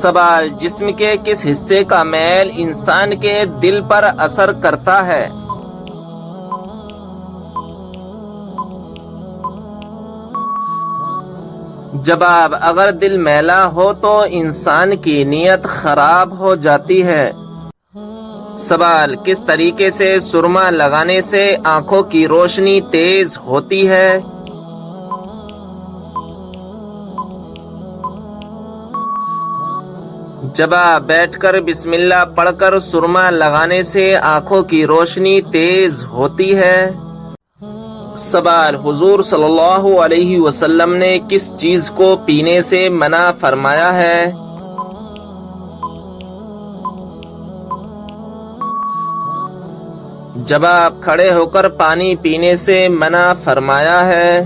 سوال، جسم کے کس حصے کا میل انسان کے دل پر اثر کرتا ہے؟ جواب، اگر دل میلا ہو تو انسان کی نیت خراب ہو جاتی ہے۔ سوال، کس طریقے سے سرما لگانے سے آنکھوں کی روشنی تیز ہوتی ہے؟ جواب، بیٹھ کر بسم اللہ پڑھ کر سرما لگانے سے آنکھوں کی روشنی تیز ہوتی ہے۔ سوال، حضور صلی اللہ علیہ وسلم نے کس چیز کو پینے سے منع فرمایا ہے؟ جواب، کھڑے ہو کر پانی پینے سے منع فرمایا ہے۔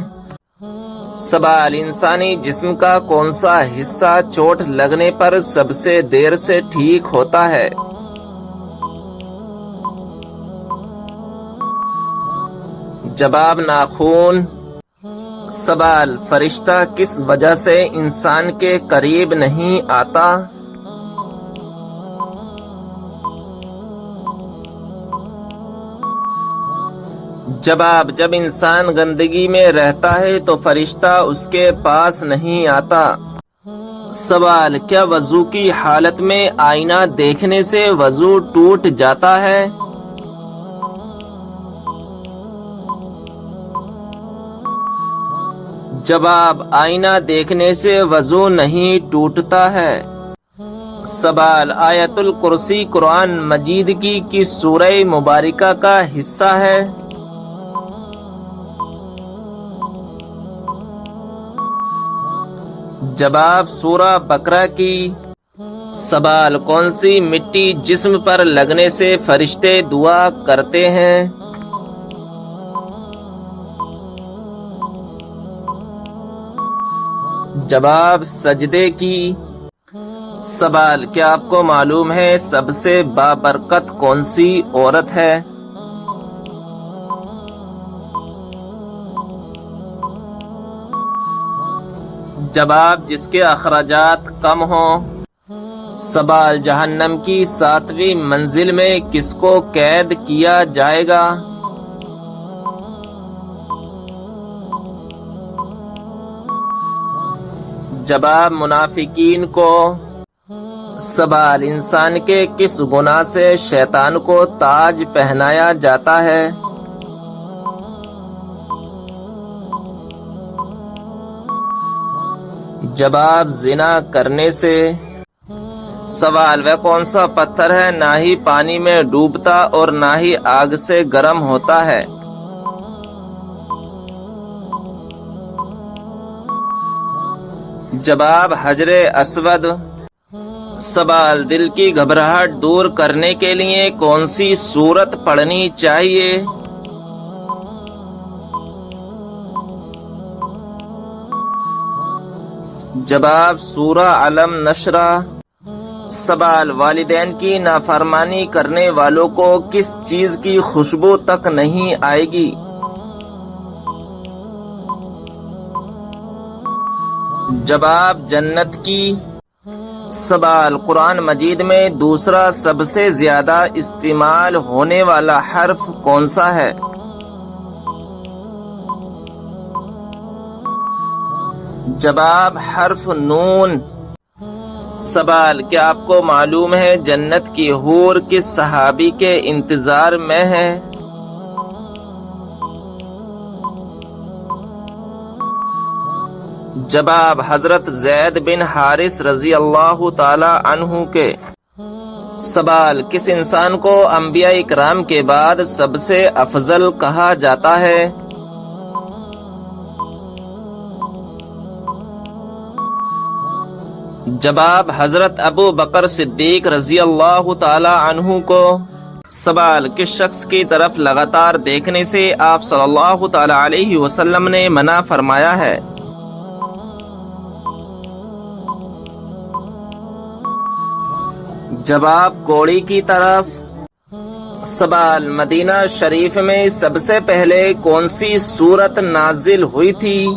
سوال، انسانی جسم کا کون سا حصہ چوٹ لگنے پر سب سے دیر سے ٹھیک ہوتا ہے؟ جواب، ناخون۔ سوال، فرشتہ کس وجہ سے انسان کے قریب نہیں آتا؟ جواب، جب انسان گندگی میں رہتا ہے تو فرشتہ اس کے پاس نہیں آتا۔ سوال، کیا وضو کی حالت میں آئینہ دیکھنے سے وضو ٹوٹ جاتا ہے؟ جواب، آئینہ دیکھنے سے وضو نہیں ٹوٹتا ہے۔ سوال، آیت الکرسی قرآن مجید کی کس سورہ مبارکہ کا حصہ ہے؟ جواب، سورہ بقرہ کی۔ سوال، کون سی مٹی جسم پر لگنے سے فرشتے دعا کرتے ہیں؟ جواب، سجدے کی۔ سوال، کیا آپ کو معلوم ہے سب سے بابرکت کون سی عورت ہے؟ جواب، جس کے اخراجات کم ہوں۔ سوال، جہنم کی 7ویں منزل میں کس کو قید کیا جائے گا؟ جواب، منافقین کو۔ سوال، انسان کے کس گناہ سے شیطان کو تاج پہنایا جاتا ہے؟ جواب، زنا کرنے سے۔ سوال، وہ کون سا پتھر ہے نہ ہی پانی میں ڈوبتا اور نہ ہی آگ سے گرم ہوتا ہے؟ جواب، حجر اسود۔ سوال، دل کی گھبراہٹ دور کرنے کے لیے کون سی سورت پڑھنی چاہیے؟ جواب، سورہ علم نشرہ۔ سوال، والدین کی نافرمانی کرنے والوں کو کس چیز کی خوشبو تک نہیں آئے گی؟ جواب، جنت کی۔ سوال، قرآن مجید میں دوسرا سب سے زیادہ استعمال ہونے والا حرف کون سا ہے؟ جواب، حرف نون۔ سوال، کیا آپ کو معلوم ہے جنت کی حور کس صحابی کے انتظار میں ہے؟ جواب، حضرت زید بن حارث رضی اللہ تعالی عنہ کے۔ سوال، کس انسان کو انبیاء اکرام کے بعد سب سے افضل کہا جاتا ہے؟ جواب، حضرت ابو بکر صدیق رضی اللہ تعالی عنہ کو۔ سوال، کس شخص کی طرف لگاتار دیکھنے سے آپ صلی اللہ تعالی علیہ وسلم نے منع فرمایا ہے؟ جواب، کوڑی کی طرف۔ سوال، مدینہ شریف میں سب سے پہلے کون سی سورت نازل ہوئی تھی؟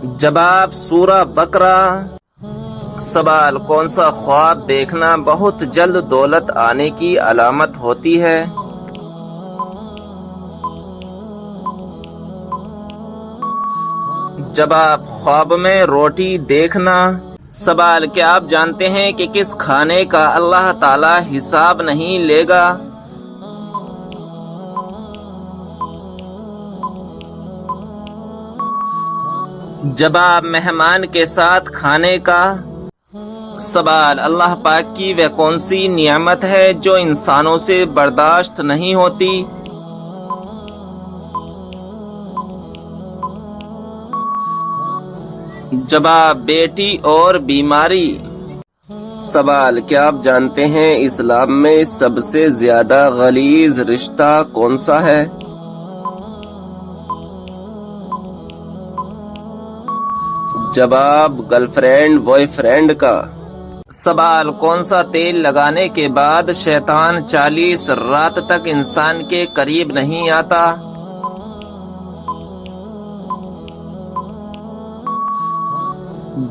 جواب سورہ بقرہ۔ سوال کون سا خواب دیکھنا بہت جلد دولت آنے کی علامت ہوتی ہے؟ جواب خواب میں روٹی دیکھنا۔ سوال کیا آپ جانتے ہیں کہ کس کھانے کا اللہ تعالی حساب نہیں لے گا؟ جواب مہمان کے ساتھ کھانے کا۔ سوال اللہ پاک کی وہ کون سی نعمت ہے جو انسانوں سے برداشت نہیں ہوتی؟ جواب بیٹی اور بیماری۔ سوال کیا آپ جانتے ہیں اسلام میں سب سے زیادہ غلیظ رشتہ کون سا ہے؟ جواب گرل فرینڈ بوائے فرینڈ کا۔ سوال کون سا تیل لگانے کے بعد شیطان 40 رات تک انسان کے قریب نہیں آتا؟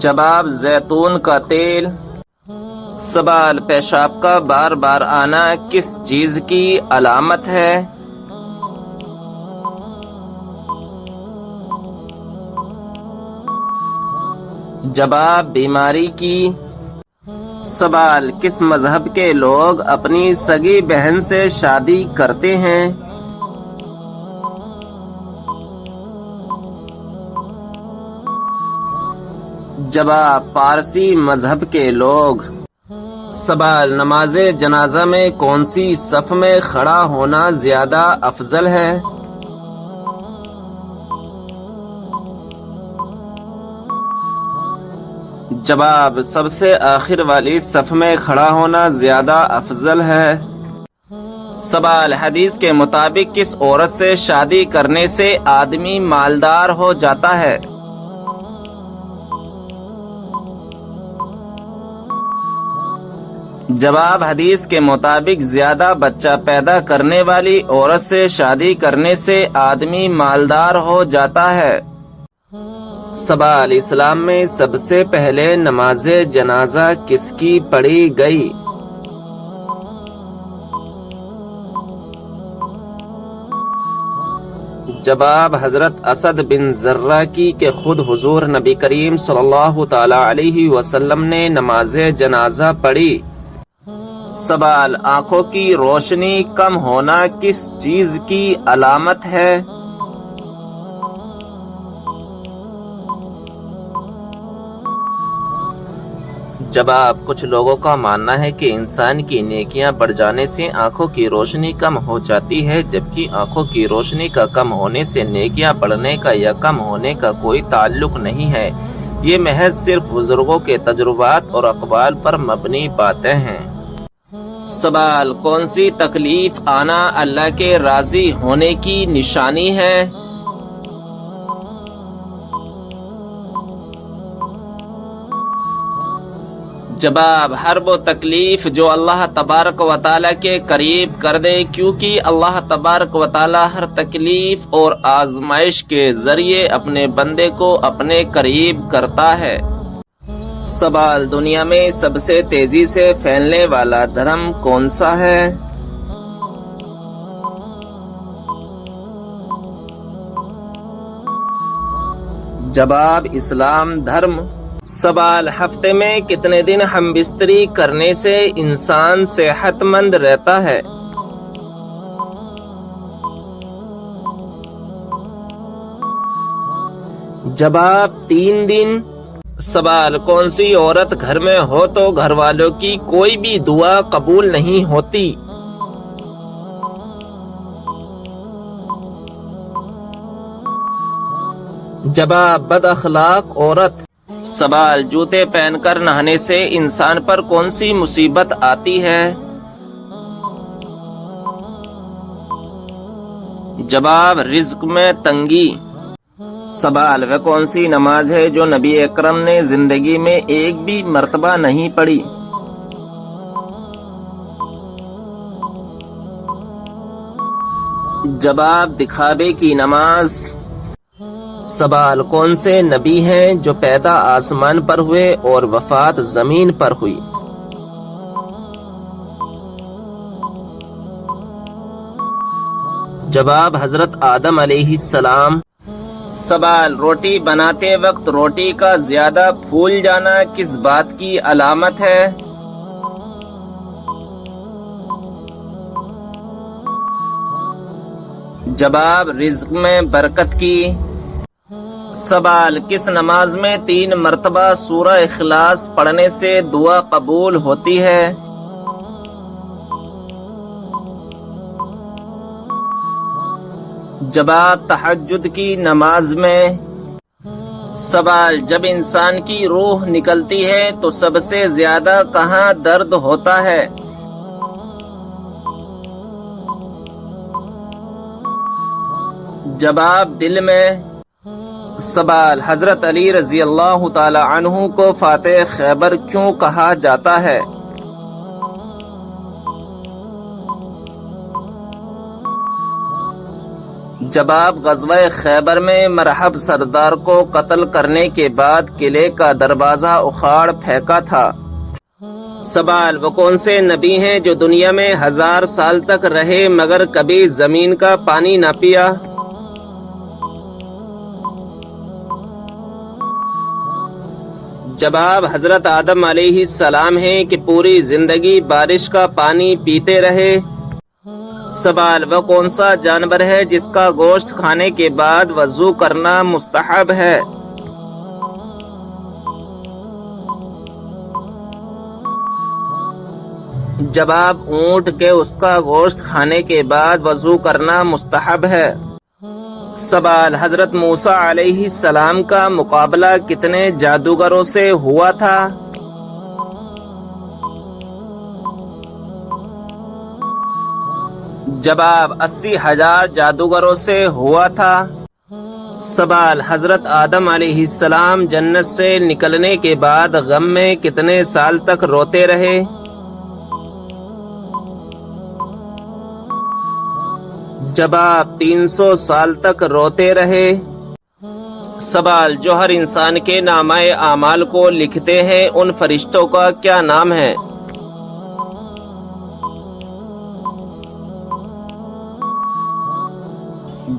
جواب زیتون کا تیل۔ سوال پیشاب کا بار بار آنا کس چیز کی علامت ہے؟ جواب بیماری کی۔ سوال کس مذہب کے لوگ اپنی سگی بہن سے شادی کرتے ہیں؟ جواب پارسی مذہب کے لوگ۔ سوال نماز جنازہ میں کون سی صف میں کھڑا ہونا زیادہ افضل ہے؟ جواب سب سے آخر والی صف میں کھڑا ہونا زیادہ افضل ہے۔ سوال حدیث کے مطابق کس عورت سے شادی کرنے سے آدمی مالدار ہو جاتا ہے؟ جواب حدیث کے مطابق زیادہ بچہ پیدا کرنے والی عورت سے شادی کرنے سے آدمی مالدار ہو جاتا ہے۔ سوال اسلام میں سب سے پہلے نماز جنازہ کس کی پڑھی گئی؟ جواب حضرت اسد بن زرہ کی کہ خود حضور نبی کریم صلی اللہ تعالی علیہ وسلم نے نماز جنازہ پڑھی۔ سوال آنکھوں کی روشنی کم ہونا کس چیز کی علامت ہے؟ جواب کچھ لوگوں کا ماننا ہے کہ انسان کی نیکیاں بڑھ جانے سے آنکھوں کی روشنی کم ہو جاتی ہے، جبکہ آنکھوں کی روشنی کا کم ہونے سے نیکیاں بڑھنے کا یا کم ہونے کا کوئی تعلق نہیں ہے۔ یہ محض صرف بزرگوں کے تجربات اور اقوال پر مبنی باتیں ہیں۔ سوال کون سی تکلیف آنا اللہ کے راضی ہونے کی نشانی ہے؟ جواب ہر وہ تکلیف جو اللہ تبارک و تعالیٰ کے قریب کر دے، کیونکہ اللہ تبارک و تعالیٰ ہر تکلیف اور آزمائش کے ذریعے اپنے بندے کو اپنے قریب کرتا ہے۔ سوال دنیا میں سب سے تیزی سے پھیلنے والا دھرم کون سا ہے؟ جواب اسلام دھرم۔ سوال ہفتے میں کتنے دن ہم بستری کرنے سے انسان صحت مند رہتا ہے؟ جواب 3 دن۔ سوال کون سی عورت گھر میں ہو تو گھر والوں کی کوئی بھی دعا قبول نہیں ہوتی؟ جواب بد اخلاق عورت۔ سوال جوتے پہن کر نہانے سے انسان پر کون سی مصیبت آتی ہے؟ جواب رزق میں تنگی۔ سوال وہ کون سی نماز ہے جو نبی اکرم نے زندگی میں ایک بھی مرتبہ نہیں پڑھی؟ جواب دکھاوے کی نماز۔ سوال کون سے نبی ہیں جو پیدا آسمان پر ہوئے اور وفات زمین پر ہوئی؟ جواب حضرت آدم علیہ السلام۔ سوال روٹی بناتے وقت روٹی کا زیادہ پھول جانا کس بات کی علامت ہے؟ جواب رزق میں برکت کی۔ سوال کس نماز میں 3 مرتبہ سورہ اخلاص پڑھنے سے دعا قبول ہوتی ہے؟ جواب تہجد کی نماز میں۔ سوال جب انسان کی روح نکلتی ہے تو سب سے زیادہ کہاں درد ہوتا ہے؟ جواب دل میں۔ سوال حضرت علی رضی اللہ تعالی عنہ کو فاتح خیبر کیوں کہا جاتا ہے؟ جواب غزوہ خیبر میں مرحب سردار کو قتل کرنے کے بعد قلعے کا دروازہ اکھاڑ پھینکا تھا۔ سوال وہ کون سے نبی ہیں جو دنیا میں 1000 سال تک رہے مگر کبھی زمین کا پانی نہ پیا؟ جواب حضرت آدم علیہ السلام ہیں کہ پوری زندگی بارش کا پانی پیتے رہے۔ سوال وہ کون سا جانور ہے جس کا گوشت کھانے کے بعد وضو کرنا مستحب ہے؟ جواب اونٹ کے اس کا گوشت کھانے کے بعد وضو کرنا مستحب ہے۔ سوال حضرت موسیٰ علیہ السلام کا مقابلہ کتنے جادوگروں سے ہوا تھا؟ جواب 80,000 جادوگروں سے ہوا تھا۔ سوال حضرت آدم علیہ السلام جنت سے نکلنے کے بعد غم میں کتنے سال تک روتے رہے؟ جواب 300 سال تک روتے رہے۔ سوال جو ہر انسان کے نامہ اعمال کو لکھتے ہیں ان فرشتوں کا کیا نام ہے؟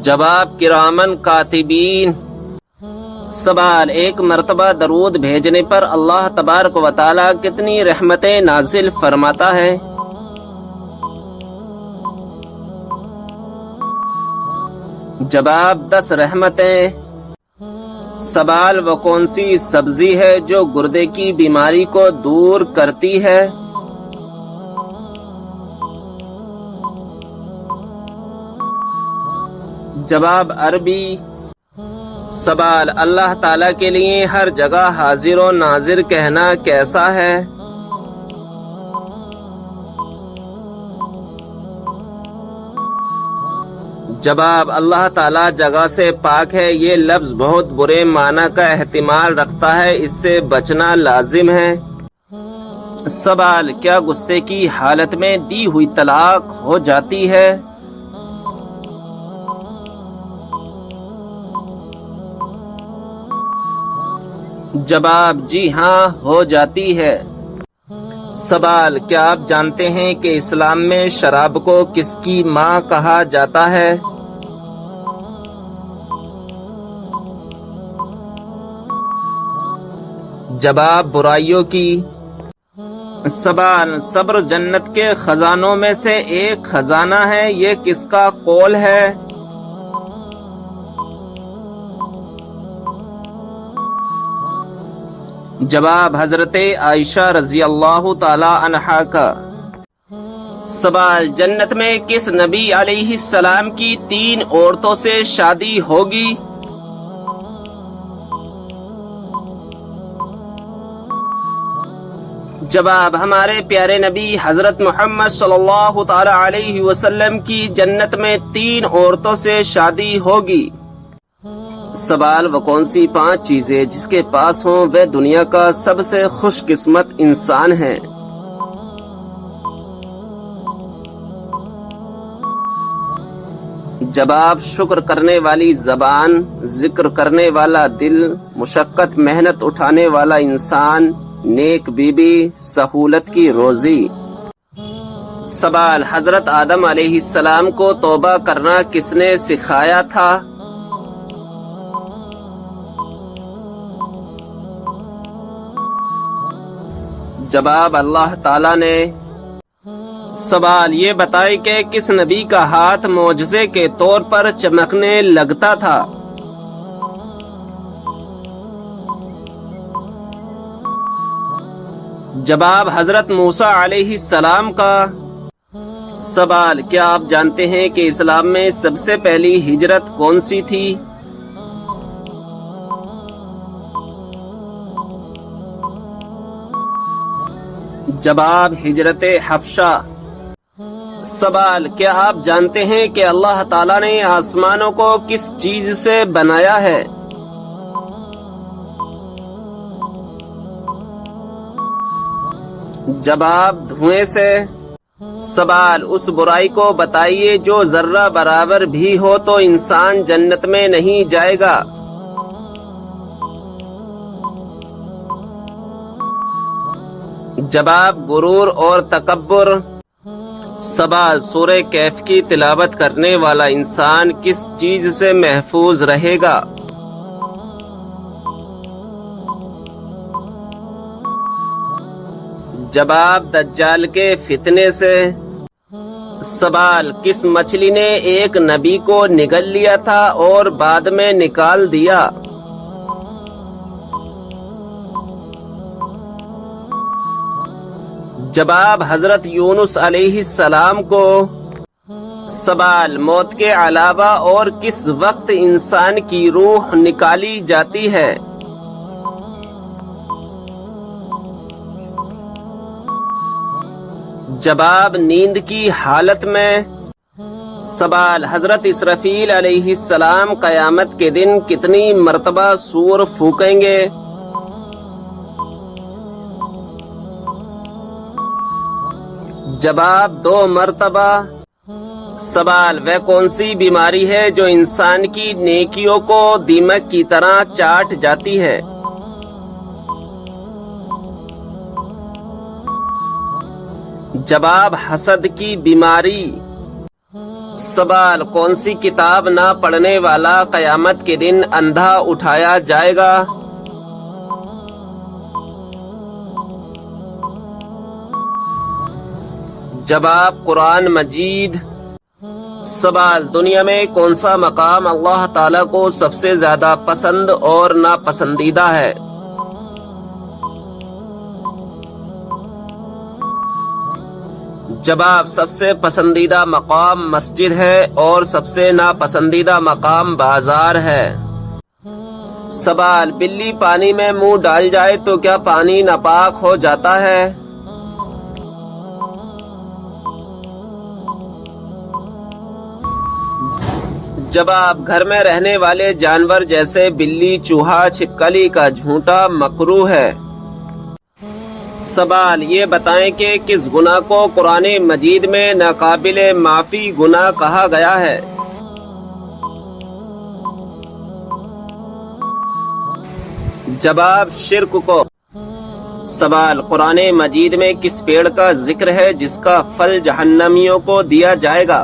جواب کرامن کاتبین۔ سوال ایک مرتبہ درود بھیجنے پر اللہ تبارک و تعالی کتنی رحمتیں نازل فرماتا ہے؟ جواب 10 رحمتیں۔ سوال وہ کون سی سبزی ہے جو گردے کی بیماری کو دور کرتی ہے؟ جواب عربی۔ سوال اللہ تعالیٰ کے لیے ہر جگہ حاضر و ناظر کہنا کیسا ہے؟ جواب اللہ تعالیٰ جگہ سے پاک ہے، یہ لفظ بہت برے معنی کا احتمال رکھتا ہے، اس سے بچنا لازم ہے۔ سوال کیا غصے کی حالت میں دی ہوئی طلاق ہو جاتی ہے؟ جواب جی ہاں ہو جاتی ہے۔ سوال کیا آپ جانتے ہیں کہ اسلام میں شراب کو کس کی ماں کہا جاتا ہے؟ جواب برائیوں کی۔ سوال صبر جنت کے خزانوں میں سے ایک خزانہ ہے، یہ کس کا قول ہے؟ جواب حضرت عائشہ رضی اللہ تعالی عنہا کا۔ سوال جنت میں کس نبی علیہ السلام کی 3 عورتوں سے شادی ہوگی؟ جواب ہمارے پیارے نبی حضرت محمد صلی اللہ تعالی علیہ وسلم کی جنت میں 3 عورتوں سے شادی ہوگی۔ سوال وہ کون سی 5 چیزیں جس کے پاس ہوں وہ دنیا کا سب سے خوش قسمت انسان ہے؟ جواب شکر کرنے والی زبان، ذکر کرنے والا دل، مشقت محنت اٹھانے والا انسان، نیک بیوی، سہولت کی روزی۔ سوال، حضرت آدم علیہ السلام کو توبہ کرنا کس نے سکھایا تھا؟ جواب، اللہ تعالی نے۔ سوال، یہ بتائیں کہ کس نبی کا ہاتھ معجزے کے طور پر چمکنے لگتا تھا؟ جواب، حضرت موسیٰ علیہ السلام کا۔ سوال، کیا آپ جانتے ہیں کہ اسلام میں سب سے پہلی ہجرت کون سی تھی؟ جواب، ہجرت حبشہ۔ سوال، کیا آپ جانتے ہیں کہ اللہ تعالیٰ نے آسمانوں کو کس چیز سے بنایا ہے؟ جواب، دھوئیں سے۔ سوال، اس برائی کو بتائیے جو ذرہ برابر بھی ہو تو انسان جنت میں نہیں جائے گا۔ جواب، غرور اور تکبر۔ سوال، سورہ کہف کی تلاوت کرنے والا انسان کس چیز سے محفوظ رہے گا؟ جواب، دجال کے فتنے سے۔ سوال، کس مچھلی نے ایک نبی کو نگل لیا تھا اور بعد میں نکال دیا؟ جواب، حضرت یونس علیہ السلام کو۔ سوال، موت کے علاوہ اور کس وقت انسان کی روح نکالی جاتی ہے؟ جواب، نیند کی حالت میں۔ سوال، حضرت اسرافیل علیہ السلام قیامت کے دن کتنی مرتبہ سور پھونکیں گے؟ جواب، 2 مرتبہ۔ سوال، وہ کون سی بیماری ہے جو انسان کی نیکیوں کو دیمک کی طرح چاٹ جاتی ہے؟ جواب، حسد کی بیماری۔ سوال، کون سی کتاب نہ پڑھنے والا قیامت کے دن اندھا اٹھایا جائے گا؟ جواب، قرآن مجید۔ سوال، دنیا میں کون سا مقام اللہ تعالیٰ کو سب سے زیادہ پسند اور ناپسندیدہ ہے؟ جواب، سب سے پسندیدہ مقام مسجد ہے اور سب سے ناپسندیدہ مقام بازار ہے۔ سوال، بلی پانی میں منہ ڈال جائے تو کیا پانی ناپاک ہو جاتا ہے؟ جواب، گھر میں رہنے والے جانور جیسے بلی، چوہا، چھپکلی کا جھونٹا مکروہ ہے۔ سوال، یہ بتائیں کہ کس گناہ کو قرآن مجید میں ناقابل معافی گناہ کہا گیا ہے؟ جواب، شرک کو۔ سوال، قرآن مجید میں کس پیڑ کا ذکر ہے جس کا پھل جہنمیوں کو دیا جائے گا؟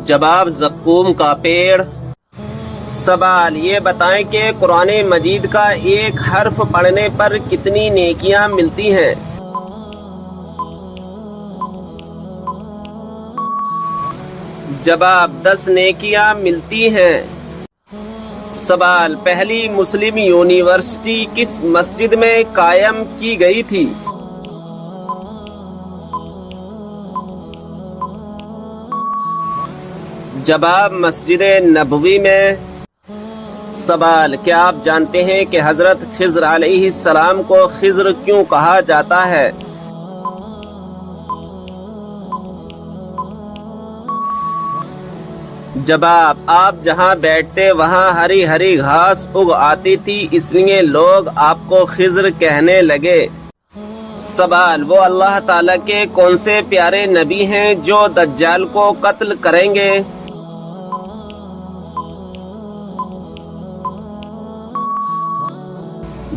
جواب، زقوم کا پیڑ۔ سوال، یہ بتائیں کہ قرآن مجید کا ایک حرف پڑھنے پر کتنی نیکیاں ملتی ہیں؟ جواب، 10 نیکیاں ملتی ہیں۔ سوال، پہلی مسلم یونیورسٹی کس مسجد میں قائم کی گئی تھی؟ جواب، مسجد نبوی میں۔ سوال، کیا آپ جانتے ہیں کہ حضرت خضر علیہ السلام کو خضر کیوں کہا جاتا ہے؟ جواب، آپ جہاں بیٹھتے وہاں ہری ہری گھاس اگ آتی تھی، اس لیے لوگ آپ کو خضر کہنے لگے۔ سوال، وہ اللہ تعالیٰ کے کون سے پیارے نبی ہیں جو دجال کو قتل کریں گے؟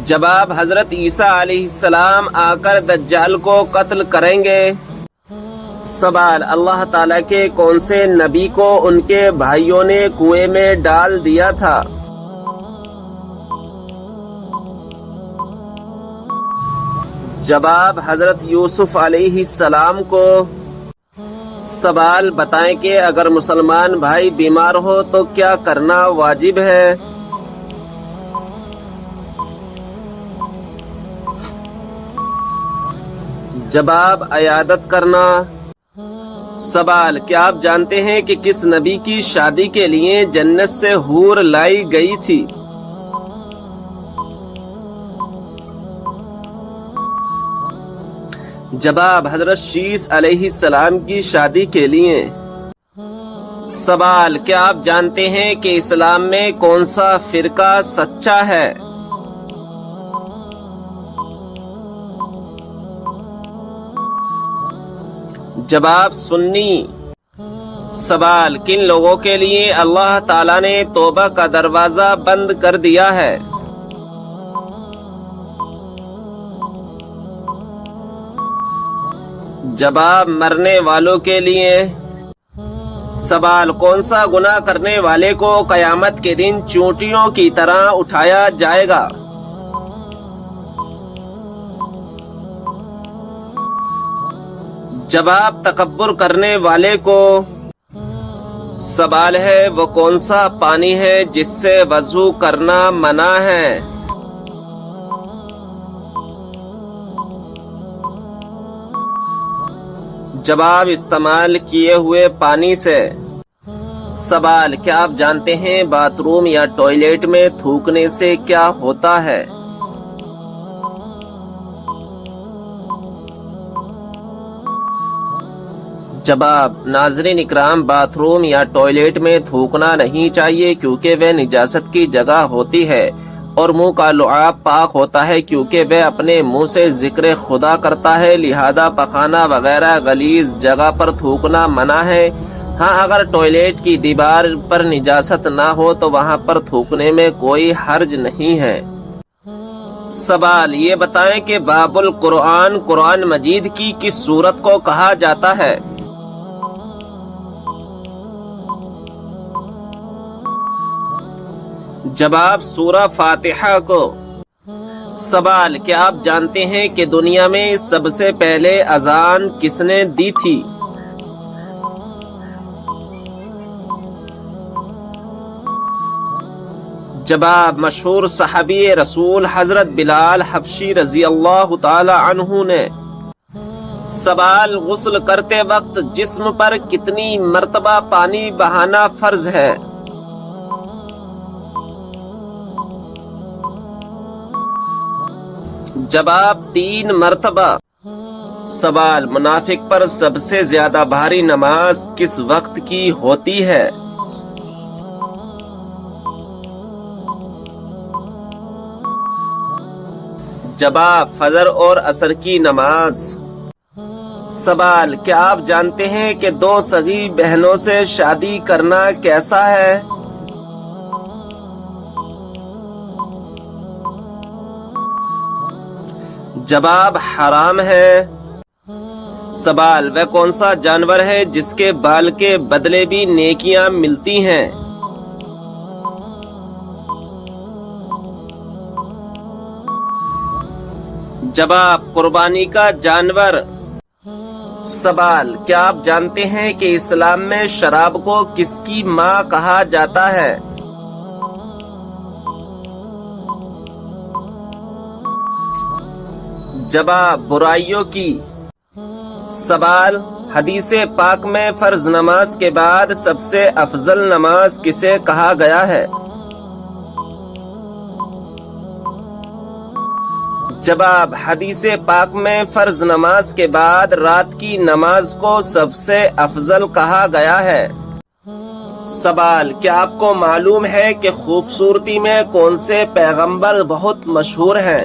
جواب، حضرت عیسیٰ علیہ السلام آ کر دجال کو قتل کریں گے۔ سوال، اللہ تعالیٰ کے کون سے نبی کو ان کے بھائیوں نے کنویں میں ڈال دیا تھا؟ جواب، حضرت یوسف علیہ السلام کو۔ سوال، بتائیں کہ اگر مسلمان بھائی بیمار ہو تو کیا کرنا واجب ہے؟ جواب، عیادت کرنا۔ سوال، کیا آپ جانتے ہیں کہ کس نبی کی شادی کے لیے جنت سے حور لائی گئی تھی؟ جواب، حضرت شیس علیہ السلام کی شادی کے لیے۔ سوال، کیا آپ جانتے ہیں کہ اسلام میں کون سا فرقہ سچا ہے؟ جواب، سنی۔ سوال، کن لوگوں کے لیے اللہ تعالیٰ نے توبہ کا دروازہ بند کر دیا ہے؟ جواب، مرنے والوں کے لیے۔ سوال، کون سا گناہ کرنے والے کو قیامت کے دن چونٹیوں کی طرح اٹھایا جائے گا؟ جواب، تکبر کرنے والے کو۔ سوال ہے، وہ کون سا پانی ہے جس سے وضو کرنا منع ہے؟ جواب، استعمال کیے ہوئے پانی سے۔ سوال، کیا آپ جانتے ہیں باتھ روم یا ٹوائلٹ میں تھوکنے سے کیا ہوتا ہے؟ جواب، ناظرین اکرام، باتھ روم یا ٹوائلٹ میں تھوکنا نہیں چاہیے کیونکہ وہ نجاست کی جگہ ہوتی ہے، اور منہ کا لعاب پاک ہوتا ہے کیونکہ وہ اپنے منہ سے ذکر خدا کرتا ہے، لہذا پخانہ وغیرہ غلیظ جگہ پر تھوکنا منع ہے۔ ہاں، اگر ٹوائلٹ کی دیوار پر نجاست نہ ہو تو وہاں پر تھوکنے میں کوئی حرج نہیں ہے۔ سوال، یہ بتائیں کہ باب القرآن قرآن مجید کی کس سورت کو کہا جاتا ہے؟ جواب، سورہ فاتحہ کو۔ سوال، کیا آپ جانتے ہیں کہ دنیا میں سب سے پہلے اذان کس نے دی تھی؟ جواب، مشہور صحابی رسول حضرت بلال حبشی رضی اللہ تعالی عنہ نے۔ سوال، غسل کرتے وقت جسم پر کتنی مرتبہ پانی بہانا فرض ہے؟ جواب، 3 مرتبہ۔ سوال، منافق پر سب سے زیادہ بھاری نماز کس وقت کی ہوتی ہے؟ جواب، فجر اور عصر کی نماز۔ سوال، کیا آپ جانتے ہیں کہ 2 سگی بہنوں سے شادی کرنا کیسا ہے؟ جواب، حرام ہے۔ سوال، وہ کون سا جانور ہے جس کے بال کے بدلے بھی نیکیاں ملتی ہیں؟ جواب، قربانی کا جانور۔ سوال، کیا آپ جانتے ہیں کہ اسلام میں شراب کو کس کی ماں کہا جاتا ہے؟ جواب، برائیوں کی۔ سوال، حدیث پاک میں فرض نماز کے بعد سب سے افضل نماز کسے کہا گیا ہے؟ جواب، حدیث پاک میں فرض نماز کے بعد رات کی نماز کو سب سے افضل کہا گیا ہے۔ سوال، کیا آپ کو معلوم ہے کہ خوبصورتی میں کون سے پیغمبر بہت مشہور ہیں؟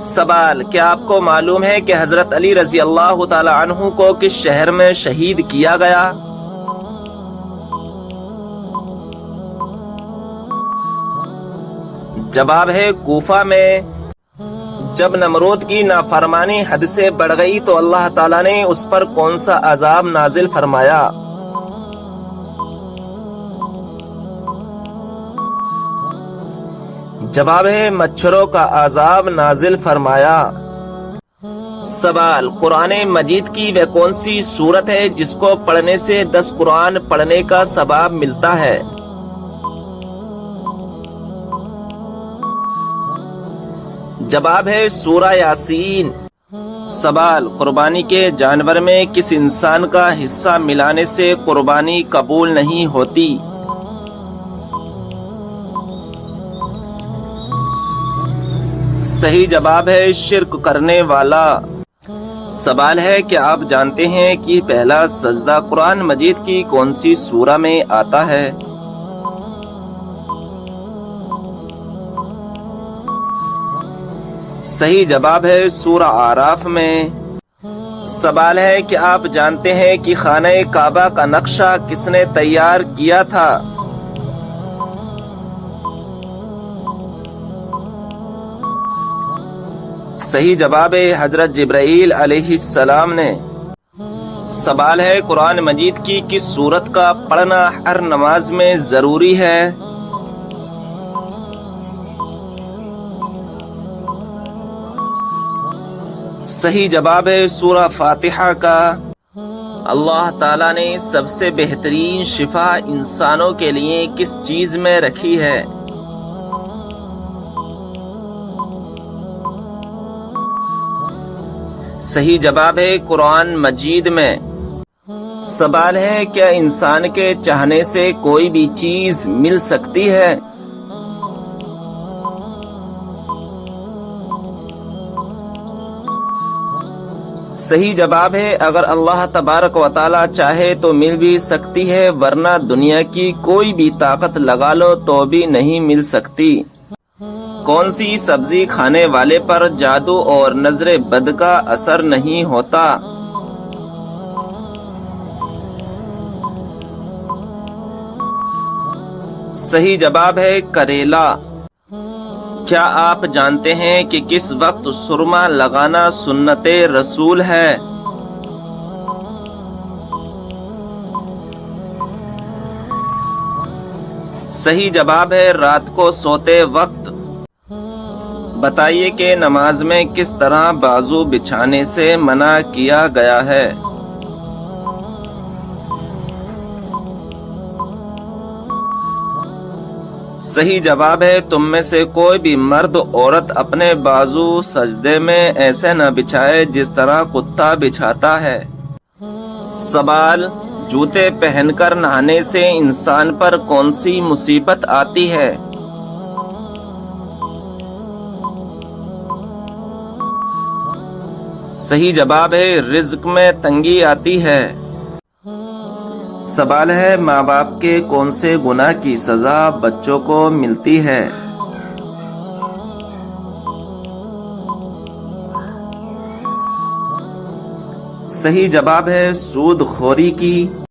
سوال، کیا آپ کو معلوم ہے کہ حضرت علی رضی اللہ تعالی عنہ کو کس شہر میں شہید کیا گیا؟ جواب ہے کوفہ میں۔ جب نمرود کی نافرمانی حد سے بڑھ گئی تو اللہ تعالیٰ نے اس پر کون سا عذاب نازل فرمایا؟ جواب ہے مچھروں کا عذاب نازل فرمایا۔ سوال، قرآن مجید کی وہ کون سی سورت ہے جس کو پڑھنے سے 10 قرآن پڑھنے کا ثواب ملتا ہے؟ جواب ہے سورہ یاسین۔ سوال، قربانی کے جانور میں کس انسان کا حصہ ملانے سے قربانی قبول نہیں ہوتی؟ صحیح جواب ہے شرک کرنے والا۔ سوال ہے کہ آپ جانتے ہیں کہ پہلا سجدہ قرآن مجید کی کون سی سورہ میں آتا ہے؟ صحیح جواب ہے سورہ اعراف میں۔ سوال ہے کہ آپ جانتے ہیں کہ خانہ کعبہ کا نقشہ کس نے تیار کیا تھا؟ صحیح جواب ہے حضرت جبرائیل علیہ السلام نے۔ سوال ہے قرآن مجید کی کس سورت کا پڑھنا ہر نماز میں ضروری ہے؟ صحیح جواب ہے سورہ فاتحہ کا۔ اللہ تعالیٰ نے سب سے بہترین شفا انسانوں کے لیے کس چیز میں رکھی ہے؟ صحیح جواب ہے قرآن مجید میں۔ سوال ہے کیا انسان کے چاہنے سے کوئی بھی چیز مل سکتی ہے؟ صحیح جواب ہے اگر اللہ تبارک و تعالی چاہے تو مل بھی سکتی ہے، ورنہ دنیا کی کوئی بھی طاقت لگا لو تو بھی نہیں مل سکتی۔ کون سی سبزی کھانے والے پر جادو اور نظر بد کا اثر نہیں ہوتا؟ صحیح جواب ہے کریلا۔ کیا آپ جانتے ہیں کہ کس وقت سرما لگانا سنت رسول ہے؟ صحیح جواب ہے رات کو سوتے وقت۔ بتائیے کہ نماز میں کس طرح بازو بچھانے سے منع کیا گیا ہے؟ صحیح جواب ہے تم میں سے کوئی بھی مرد عورت اپنے بازو سجدے میں ایسے نہ بچھائے جس طرح کتا بچھاتا ہے۔ سوال، جوتے پہن کر نہانے سے انسان پر کون سی مصیبت آتی ہے؟ صحیح جواب ہے رزق میں تنگی آتی ہے۔ سوال ہے ماں باپ کے کون سے گناہ کی سزا بچوں کو ملتی ہے؟ صحیح جواب ہے سود خوری کی۔